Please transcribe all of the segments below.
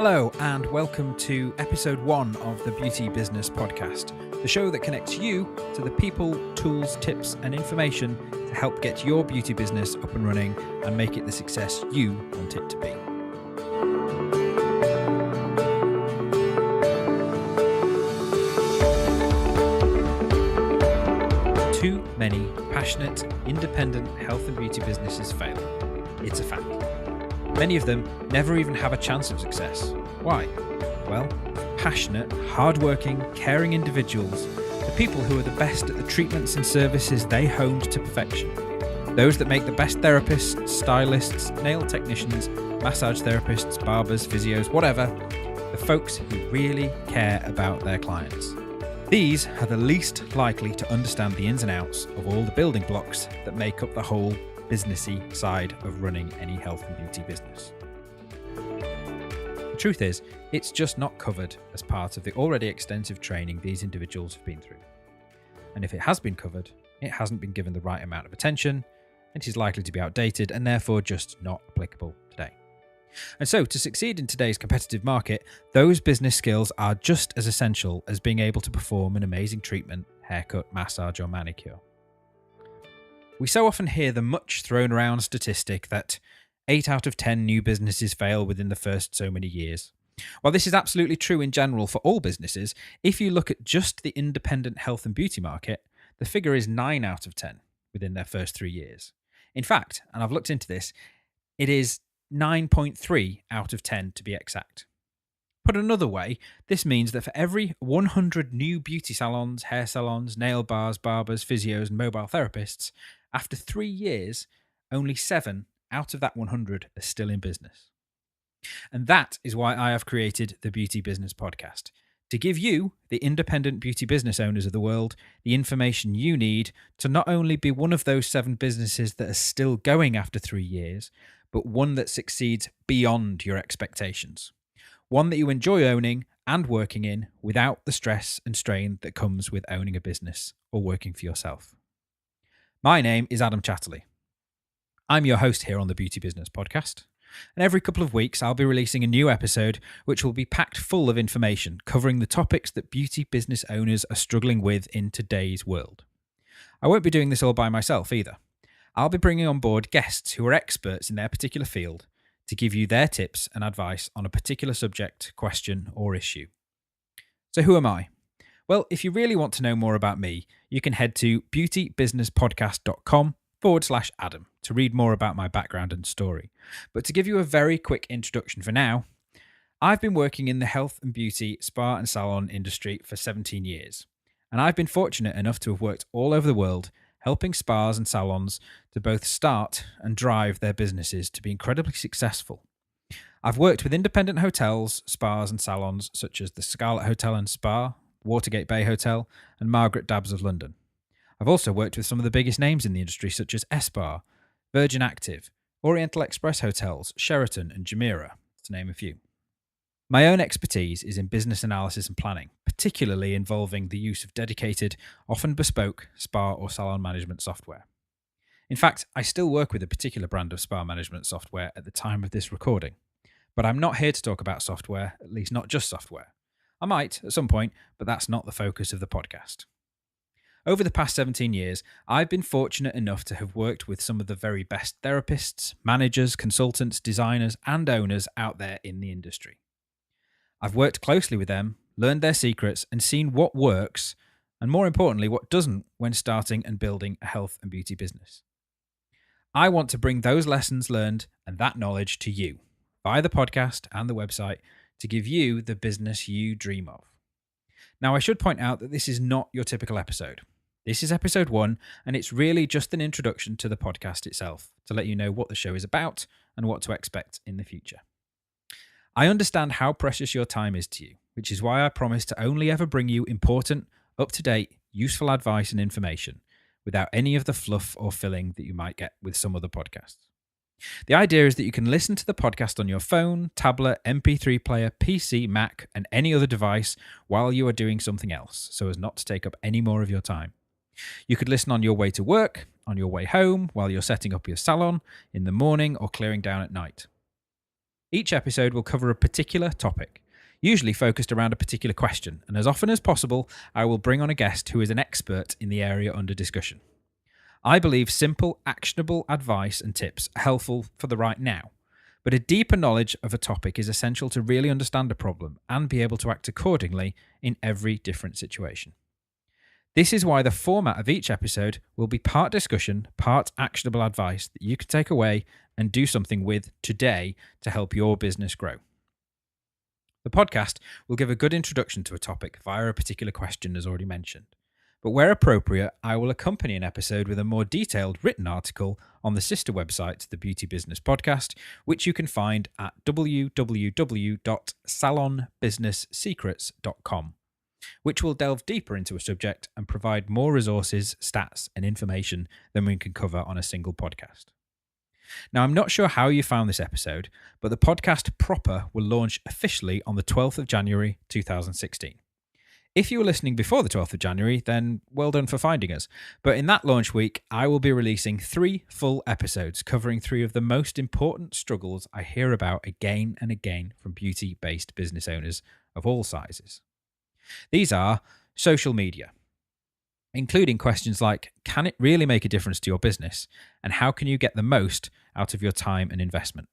Hello and welcome to episode 1 of the Beauty Business Podcast, the show that connects you to the people, tools, tips and information to help get your beauty business up and running and make it the success you want it to be. Too many passionate, independent health and beauty businesses fail. It's a fact. Many of them never even have a chance of success. Why? Well, passionate, hardworking, caring individuals, the people who are the best at the treatments and services they honed to perfection. Those that make the best therapists, stylists, nail technicians, massage therapists, barbers, physios, whatever, the folks who really care about their clients. These are the least likely to understand the ins and outs of all the building blocks that make up the whole businessy side of running any health and beauty business. The truth is, it's just not covered as part of the already extensive training these individuals have been through. And if it has been covered, it hasn't been given the right amount of attention, it is likely to be outdated and therefore just not applicable today. And so, to succeed in today's competitive market, those business skills are just as essential as being able to perform an amazing treatment, haircut, massage or manicure. We so often hear the much thrown around statistic that 8 out of 10 new businesses fail within the first so many years. While this is absolutely true in general for all businesses, if you look at just the independent health and beauty market, the figure is 9 out of 10 within their first 3 years. In fact, and I've looked into this, it is 9.3 out of 10 to be exact. Put another way, this means that for every 100 new beauty salons, hair salons, nail bars, barbers, physios and mobile therapists, after 3 years, only 7 out of that 100 are still in business. And that is why I have created the Beauty Business Podcast, to give you, the independent beauty business owners of the world, the information you need to not only be one of those 7 businesses that are still going after 3 years, but one that succeeds beyond your expectations. One that you enjoy owning and working in without the stress and strain that comes with owning a business or working for yourself. My name is Adam Chatterley. I'm your host here on the Beauty Business Podcast, and every couple of weeks I'll be releasing a new episode which will be packed full of information covering the topics that beauty business owners are struggling with in today's world. I won't be doing this all by myself either. I'll be bringing on board guests who are experts in their particular field to give you their tips and advice on a particular subject, question, or issue. So who am I? Well, if you really want to know more about me, you can head to beautybusinesspodcast.com/Adam to read more about my background and story. But to give you a very quick introduction for now, I've been working in the health and beauty, spa and salon industry for 17 years. And I've been fortunate enough to have worked all over the world, helping spas and salons to both start and drive their businesses to be incredibly successful. I've worked with independent hotels, spas and salons such as the Scarlet Hotel and Spa, Watergate Bay Hotel and Margaret Dabbs of London. I've also worked with some of the biggest names in the industry such as Espar, Virgin Active, Oriental Express Hotels, Sheraton and Jumeirah, to name a few. My own expertise is in business analysis and planning, particularly involving the use of dedicated, often bespoke, spa or salon management software. In fact, I still work with a particular brand of spa management software at the time of this recording, but I'm not here to talk about software, at least not just software. I might at some point, but that's not the focus of the podcast. Over the past 17 years, I've been fortunate enough to have worked with some of the very best therapists, managers, consultants, designers, and owners out there in the industry. I've worked closely with them, learned their secrets, and seen what works, and more importantly, what doesn't when starting and building a health and beauty business. I want to bring those lessons learned and that knowledge to you via the podcast and the website to give you the business you dream of. Now, I should point out that this is not your typical episode. This is episode 1, and it's really just an introduction to the podcast itself to let you know what the show is about and what to expect in the future. I understand how precious your time is to you, which is why I promise to only ever bring you important, up-to-date, useful advice and information without any of the fluff or filling that you might get with some other podcasts. The idea is that you can listen to the podcast on your phone, tablet, MP3 player, PC, Mac, and any other device while you are doing something else, so as not to take up any more of your time. You could listen on your way to work, on your way home, while you're setting up your salon, in the morning, or clearing down at night. Each episode will cover a particular topic, usually focused around a particular question, and as often as possible, I will bring on a guest who is an expert in the area under discussion. I believe simple, actionable advice and tips are helpful for the right now, but a deeper knowledge of a topic is essential to really understand a problem and be able to act accordingly in every different situation. This is why the format of each episode will be part discussion, part actionable advice that you can take away and do something with today to help your business grow. The podcast will give a good introduction to a topic via a particular question, as already mentioned. But where appropriate, I will accompany an episode with a more detailed written article on the sister website, the Beauty Business Podcast, which you can find at www.salonbusinesssecrets.com, which will delve deeper into a subject and provide more resources, stats, and information than we can cover on a single podcast. Now, I'm not sure how you found this episode, but the podcast proper will launch officially on the 12th of January 2016. If you were listening before the 12th of January, then well done for finding us. But in that launch week, I will be releasing 3 full episodes covering 3 of the most important struggles I hear about again and again from beauty-based business owners of all sizes. These are social media, including questions like, can it really make a difference to your business? And how can you get the most out of your time and investment?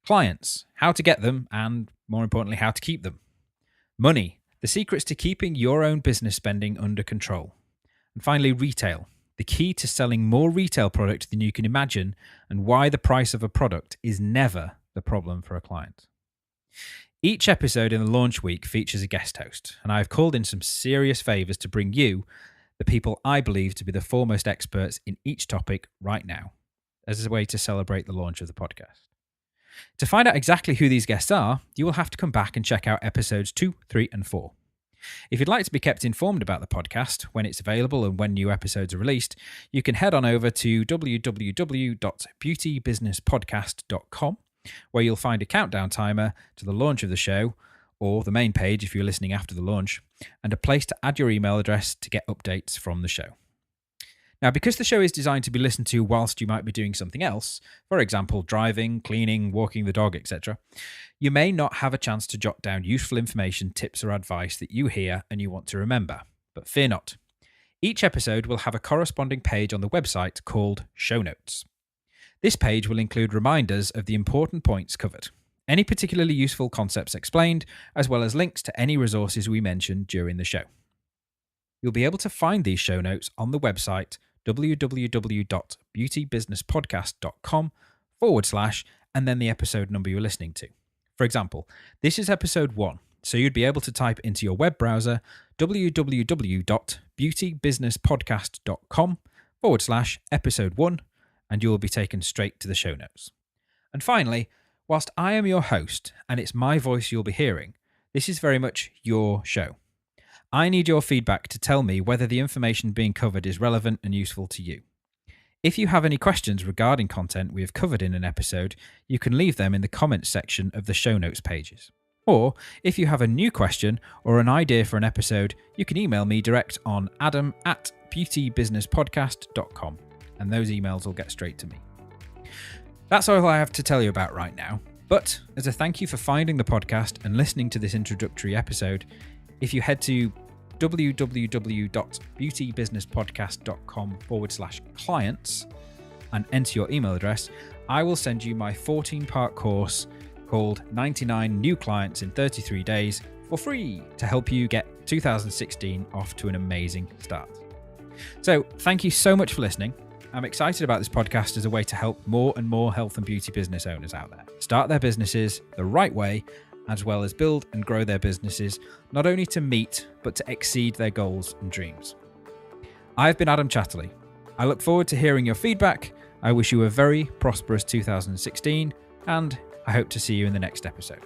Clients, how to get them, and more importantly, how to keep them. Money, the secrets to keeping your own business spending under control. And finally, retail, the key to selling more retail product than you can imagine and why the price of a product is never the problem for a client. Each episode in the launch week features a guest host, and I've called in some serious favours to bring you the people I believe to be the foremost experts in each topic right now, as a way to celebrate the launch of the podcast. To find out exactly who these guests are, you will have to come back and check out episodes 2, 3, and 4. If you'd like to be kept informed about the podcast, when it's available and when new episodes are released, you can head on over to www.beautybusinesspodcast.com, where you'll find a countdown timer to the launch of the show, or the main page if you're listening after the launch, and a place to add your email address to get updates from the show. Now, because the show is designed to be listened to whilst you might be doing something else, for example, driving, cleaning, walking the dog, etc., you may not have a chance to jot down useful information, tips, or advice that you hear and you want to remember. But fear not. Each episode will have a corresponding page on the website called Show Notes. This page will include reminders of the important points covered, any particularly useful concepts explained, as well as links to any resources we mentioned during the show. You'll be able to find these show notes on the website www.beautybusinesspodcast.com / and then the episode number you're listening to. For example, this is episode 1, so you'd be able to type into your web browser www.beautybusinesspodcast.com / episode 1, and you will be taken straight to the show notes. And finally, whilst I am your host and it's my voice you'll be hearing, this is very much your show. I need your feedback to tell me whether the information being covered is relevant and useful to you. If you have any questions regarding content we have covered in an episode, you can leave them in the comments section of the show notes pages. Or, if you have a new question or an idea for an episode, you can email me direct on adam@beautybusinesspodcast.com, and those emails will get straight to me. That's all I have to tell you about right now, but as a thank you for finding the podcast and listening to this introductory episode, if you head to www.beautybusinesspodcast.com / clients and enter your email address, I will send you my 14-part course called 99 New Clients in 33 Days for free to help you get 2016 off to an amazing start. So thank you so much for listening. I'm excited about this podcast as a way to help more and more health and beauty business owners out there start their businesses the right way, as well as build and grow their businesses, not only to meet, but to exceed their goals and dreams. I've been Adam Chatterley. I look forward to hearing your feedback. I wish you a very prosperous 2016, and I hope to see you in the next episode.